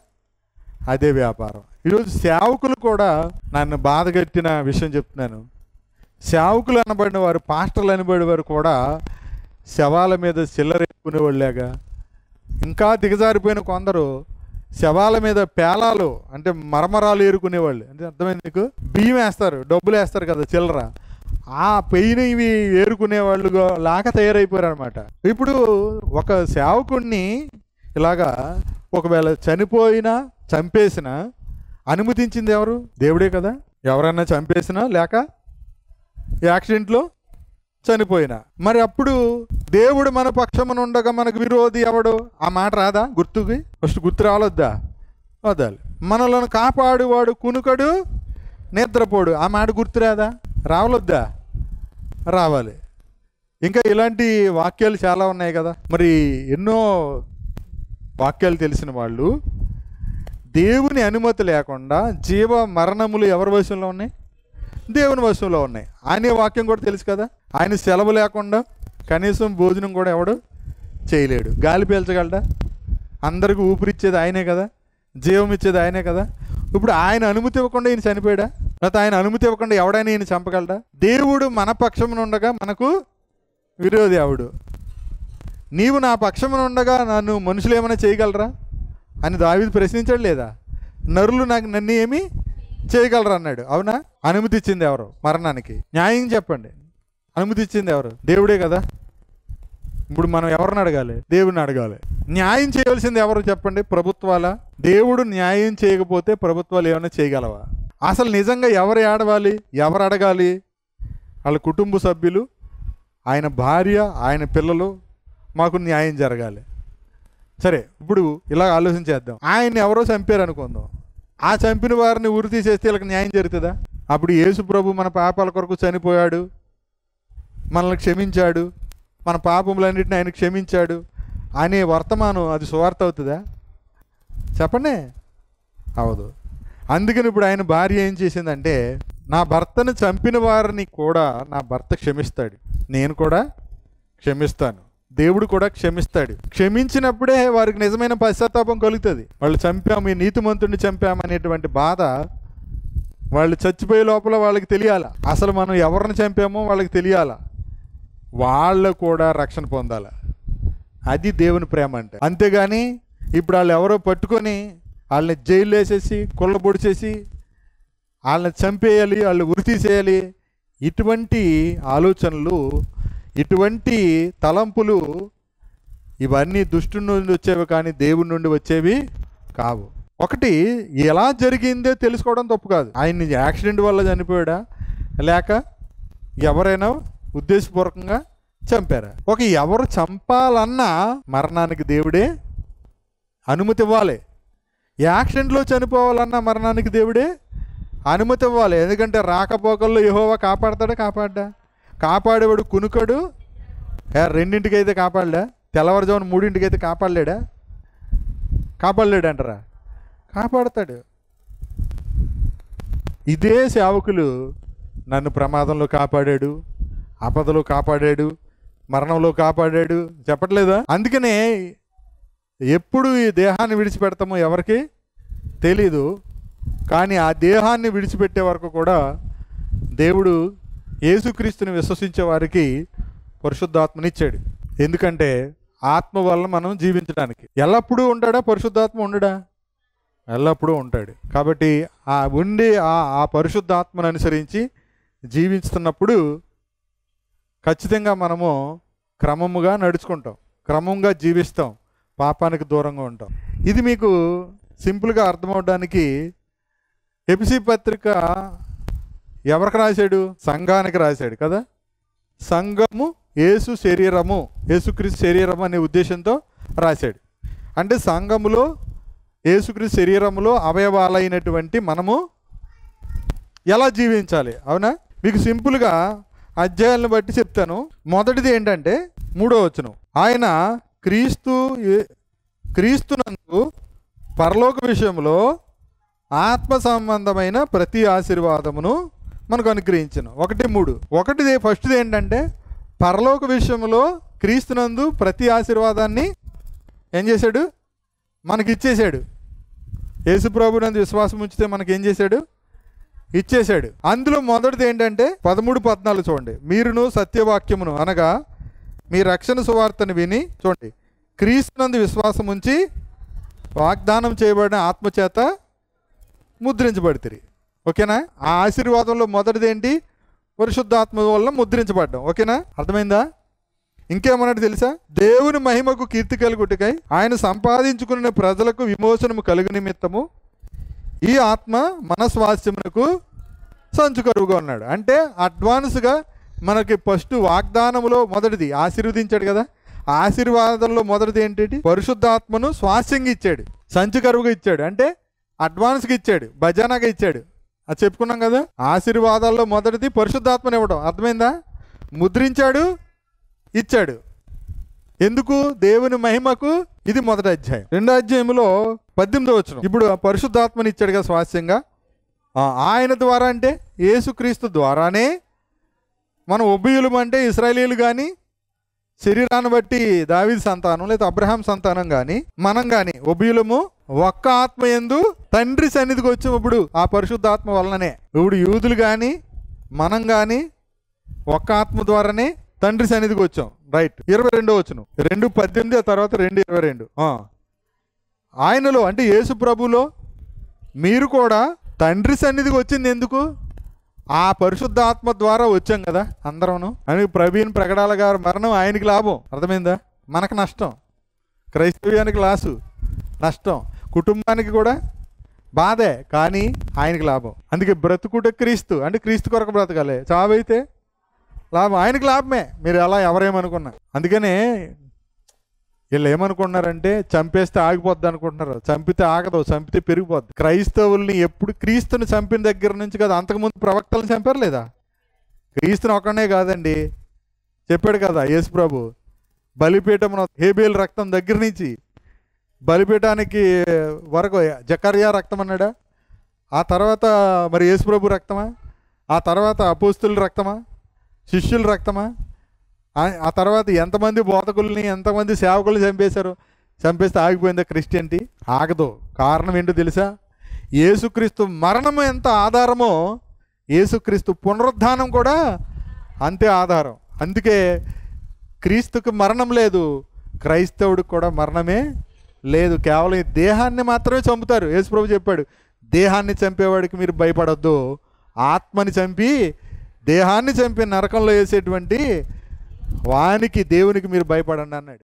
అదే వ్యాపారం. ఈరోజు సేవకులు కూడా, నన్ను బాధగట్టిన విషయం చెప్తున్నాను, సేవకులు అనబడిన వారు, పాస్టర్లు అనబడిన వారు కూడా శవాల మీద చిల్లరేసుకునేవాళ్ళేగా, ఇంకా దిగజారిపోయిన కొందరు శవాల మీద పేలాలు అంటే మరమరాలు ఏరుకునేవాళ్ళు. అంటే అర్థమైంది మీకు? బియ్యం వేస్తారు, డబ్బులు వేస్తారు కదా చిల్లర, ఆ పెయిన్ ఇవి ఏరుకునేవాళ్ళు లాగా తయారైపోయారు అనమాట. ఇప్పుడు ఒక సేవకుడిని ఇలాగా ఒకవేళ చనిపోయినా చంపేసినా అనుమతించింది ఎవరు? దేవుడే కదా. ఎవరైనా చంపేసినా లేక యాక్సిడెంట్లో చనిపోయినా, మరి అప్పుడు దేవుడు మన పక్షమున ఉండగా మనకు విరోధి ఎవడు? ఆ మాట రాదా గుర్తుకి? ఫస్ట్ గుర్తు రావద్దా? వదాలి. మనలను కాపాడువాడు కునుకడు నిద్రపోడు, ఆ మాట గుర్తు రాదా? రావలొద్దా? రావాలి. ఇంకా ఇలాంటి వాక్యాలు చాలా ఉన్నాయి కదా. మరి ఎన్నో వాక్యాలు తెలిసిన వాళ్ళు దేవుని అనుమతి లేకుండా జీవ మరణములు ఎవరి వశంలో ఉన్నాయి? దేవుని వశంలో ఉన్నాయి. ఆయనే వాక్యం కూడా తెలుసు కదా. ఆయన సెలవు లేకుండా కనీసం భోజనం కూడా ఎవడు చేయలేడు. గాలి పీల్చగలడా? అందరికీ ఊపిరిచ్చేది ఆయనే కదా, జీవం ఇచ్చేది ఆయనే కదా. ఇప్పుడు ఆయన అనుమతి ఇవ్వకుండా ఈయన చనిపోయాడా? లేకపోతే ఆయన అనుమతి ఇవ్వకుండా ఎవడైనా ఈయన చంపగలడా? దేవుడు మన పక్షమున ఉండగా మనకు విరోధి ఎవడు? నీవు నా పక్షమున ఉండగా నన్ను మనుషులు ఏమైనా చేయగలరా అని దావీదు ప్రశ్నించాడు లేదా? నరులు నన్ను ఏమి చేయగలరా అన్నాడు. అవునా? అనుమతి ఇచ్చింది ఎవరు మరణానికి? న్యాయం చెప్పండి. అనుమతి ఇచ్చింది ఎవరు? దేవుడే కదా. ఇప్పుడు మనం ఎవరిని అడగాలి? దేవుడిని అడగాలి. న్యాయం చేయవలసింది ఎవరు చెప్పండి? ప్రభుత్వాలా? దేవుడు న్యాయం చేయకపోతే ప్రభుత్వాలు ఏమైనా చేయగలవా? అసలు నిజంగా ఎవరు ఏడవాలి, ఎవరు అడగాలి? వాళ్ళ కుటుంబ సభ్యులు, ఆయన భార్య, ఆయన పిల్లలు, మాకు న్యాయం జరగాలి. సరే, ఇప్పుడు ఇలా ఆలోచించేద్దాం. ఆయన ఎవరో చంపారు అనుకుందాం. ఆ చంపిన వారిని ఉరి తీసేస్తే వీళ్ళకి న్యాయం జరుగుతుందా? అప్పుడు యేసు ప్రభు మన పాపాల కొరకు చనిపోయాడు, మనల్ని క్షమించాడు, మన పాపములన్నింటినీ ఆయన క్షమించాడు అనే వర్తమానం అది సువార్త అవుతుందా? చెప్పండి, అవదు. అందుకని ఇప్పుడు ఆయన భార్య ఏం చేసిందంటే, నా భర్తను చంపిన వారిని కూడా నా భర్త క్షమిస్తాడు, నేను కూడా క్షమిస్తాను, దేవుడు కూడా క్షమిస్తాడు. క్షమించినప్పుడే వారికి నిజమైన పశ్చాత్తాపం కలుగుతుంది. వాళ్ళు చంపాము, ఈ నీతిమంతుడిని చంపామనేటువంటి బాధ వాళ్ళు చచ్చిపోయే లోపల వాళ్ళకి తెలియాల. అసలు మనం ఎవరిని చంపామో వాళ్ళకి తెలియాల, వాళ్ళు కూడా రక్షణ పొందాల. అది దేవుని ప్రేమ అంటే. అంతేగాని ఇప్పుడు వాళ్ళు ఎవరో పట్టుకొని వాళ్ళని జైలు వేసేసి కొల్లబొడిచేసి వాళ్ళని చంపేయాలి, వాళ్ళు ఉరి తీసేయాలి, ఇటువంటి ఆలోచనలు, ఇటువంటి తలంపులు, ఇవన్నీ దుష్టుడి నుండి వచ్చేవి కానీ దేవుడి నుండి వచ్చేవి కావు. ఒకటి, ఎలా జరిగిందే తెలుసుకోవడం తప్పు కాదు. ఆయన్ని యాక్సిడెంట్ వల్ల చనిపోయాడా లేక ఎవరైనా ఉద్దేశపూర్వకంగా చంపారా? ఎవరు చంపాలన్నా మరణానికి దేవుడే అనుమతి ఇవ్వాలి. యాక్సిడెంట్లో చనిపోవాలన్నా మరణానికి దేవుడే అనుమతి ఇవ్వాలి. ఎందుకంటే రాకపోకల్లో యెహోవా కాపాడతాడా? కాపాడ్డా? కాపాడేవాడు కునుకడు. 2ంటికి అయితే కాపాడలే, తెల్లవారుజామున 3ంటికి అయితే కాపాడలేడా? కాపాడలేడు అంటారా? కాపాడతాడు. ఇదే సేవకులు నన్ను ప్రమాదంలో కాపాడాడు, ఆపదలో కాపాడాడు, మరణంలో కాపాడాడు చెప్పట్లేదా? అందుకనే ఎప్పుడు ఈ దేహాన్ని విడిచిపెడతామో ఎవరికి తెలీదు. కానీ ఆ దేహాన్ని విడిచిపెట్టే వరకు కూడా దేవుడు యేసుక్రీస్తుని విశ్వసించే వారికి పరిశుద్ధాత్మనిచ్చాడు. ఎందుకంటే ఆత్మ వలన మనం జీవించడానికి. ఎల్లప్పుడూ ఉంటాడా పరిశుద్ధాత్మ? ఉండడా? ఎల్లప్పుడూ ఉంటాడు. కాబట్టి ఆ పరిశుద్ధాత్మను అనుసరించి జీవిస్తున్నప్పుడు ఖచ్చితంగా మనము క్రమముగా నడుచుకుంటాం, క్రమంగా జీవిస్తాం, పాపానికి దూరంగా ఉంటాం. ఇది మీకు సింపుల్గా అర్థమవడానికి ఎఫెసీ పత్రిక ఎవరికి రాశాడు? సంఘానికి రాశాడు కదా. సంఘము యేసు శరీరము, యేసుక్రీస్తు శరీరము అనే ఉద్దేశంతో రాశాడు. అంటే సంఘములో యేసుక్రీస్తు శరీరములో అవయవాలైనటువంటి మనము ఎలా జీవించాలి, అవునా? మీకు సింపుల్గా అధ్యాయాలను బట్టి చెప్తాను. మొదటిది ఏంటంటే 3వ వచనం, ఆయన క్రీస్తునందు పరలోక విషయంలో ఆత్మ సంబంధమైన ప్రతి ఆశీర్వాదమును మనకు అనుగ్రహించను. 1:3. ఫస్ట్ది ఏంటంటే పరలోక విషయంలో క్రీస్తునందు ప్రతి ఆశీర్వాదాన్ని ఏం చేశాడు? మనకి ఇచ్చేశాడు. యేసు ప్రభునందు విశ్వాసం ఉంచితే మనకి ఏం చేశాడు? ఇచ్చేశాడు. అందులో మొదటిది ఏంటంటే 13-14 చూడండి. మీరును సత్యవాక్యమును అనగా మీ రక్షణ సువార్తను విని, చూడండి, క్రీస్తునందు విశ్వాసం ఉంచి వాగ్దానం చేయబడిన ఆత్మచేత ముద్రించబడితిరి. ఓకేనా? ఆ ఆశీర్వాదంలో మొదటిది ఏంటి? పరిశుద్ధాత్మ వల్ల ముద్రించబడ్డం. ఓకేనా? అర్థమైందా? ఇంకేమన్నట్టు తెలుసా? దేవుని మహిమకు కీర్తి కలుగుటకై ఆయన సంపాదించుకున్న ప్రజలకు విమోచనము కలుగు నిమిత్తము ఈ ఆత్మ మన స్వాస్థ్యమునకు సంచుకరువుగా ఉన్నాడు. అంటే అడ్వాన్స్గా మనకి ఫస్ట్ వాగ్దానములో మొదటిది ఆశీర్వదించాడు కదా. ఆశీర్వాదంలో మొదటిది ఏంటి? పరిశుద్ధాత్మను స్వాస్థ్యంగా ఇచ్చాడు, సంచుకరువుగా ఇచ్చాడు. అంటే అడ్వాన్స్గా ఇచ్చాడు, భజనగా ఇచ్చాడు. అది చెప్పుకున్నాం కదా. ఆశీర్వాదాల్లో మొదటిది పరిశుద్ధాత్మను ఇవ్వడం. అర్థమైందా? ముద్రించాడు, ఇచ్చాడు. ఎందుకు? దేవుని మహిమకు. ఇది మొదటి అధ్యాయం. 2వ అధ్యాయంలో 18వ వచనం. ఇప్పుడు పరిశుద్ధాత్మని ఇచ్చాడు కదా స్వాస్థ్యంగా. ఆయన ద్వారా అంటే యేసుక్రీస్తు ద్వారానే మనం ఉభయులం, అంటే ఇశ్రాయేలీయులు కానీ, శరీరాన్ని బట్టి దావీదు సంతానం లేదా అబ్రహాం సంతానం కానీ, మనం కానీ ఉభయులము ఒక్క ఆత్మ యందు తండ్రి సన్నిధికి వచ్చినప్పుడు ఆ పరిశుద్ధాత్మ వలననే. ఇప్పుడు యూదులు కానీ మనం కానీ ఒక్క ఆత్మ ద్వారానే తండ్రి సన్నిధికి వచ్చాం. రైట్. 22వ వచనం. 2:18 తర్వాత 2:22. ఆయనలో అంటే యేసు ప్రభులో మీరు కూడా తండ్రి సన్నిధికి వచ్చింది ఎందుకు? ఆ పరిశుద్ధాత్మ ద్వారా వచ్చాం కదా అందరం. అని ప్రవీణ్ ప్రగడాల గారు మరణం ఆయనకి లాభం. అర్థమైందా? మనకు నష్టం. క్రైస్తవ్యానికి లాసు, నష్టం. కుటుంబానికి కూడా బాధే, కానీ ఆయనకి లాభం. అందుకే బ్రతుకుట క్రీస్తు, అంటే క్రీస్తు కొరకు బ్రతకాలి. చావైతే లాభం, ఆయనకి లాభమే. మీరు ఎలా ఎవరేమనుకున్నా. అందుకనే వీళ్ళు ఏమనుకుంటున్నారంటే చంపేస్తే ఆగిపోద్ది అనుకుంటున్నారు. చంపితే ఆగదు, చంపితే పెరిగిపోద్ది. క్రైస్తవుల్ని ఎప్పుడు క్రీస్తుని చంపిన దగ్గర నుంచి కదా, అంతకుముందు ప్రవక్తలను చంపారు లేదా? క్రీస్తుని ఒకనే కాదండి, చెప్పాడు కదా యేసు ప్రభు. బలిపీఠం హేబేల్ రక్తం దగ్గర నుంచి బలిపీఠానికి వరకు జకర్యా రక్తం అన్నాడా? ఆ తర్వాత మరి యేసు ప్రభు రక్తమా? ఆ తర్వాత అపోస్తుల రక్తమా? శిష్యుల రక్తమా? ఆ తర్వాత ఎంతమంది బోధకుల్ని, ఎంతమంది సేవకుల్ని చంపేశారు? చంపేస్తే ఆగిపోయిందా క్రిస్టియనిటీ? ఆగదు. కారణం ఏంటో తెలుసా? యేసుక్రీస్తు మరణం ఎంత ఆధారమో యేసుక్రీస్తు పునరుద్ధానం కూడా అంతే ఆధారం. అందుకే క్రీస్తుకు మరణం లేదు, క్రైస్తవుడికి కూడా మరణమే లేదు. కేవలం ఈ దేహాన్ని మాత్రమే చంపుతారు. యేసుప్రభు చెప్పాడు, దేహాన్ని చంపేవాడికి మీరు భయపడొద్దు, ఆత్మని చంపి దేహాన్ని చంపి నరకంలో వేసేటువంటి వానికి, దేవునికి మీరు భయపడండి అన్నాడు.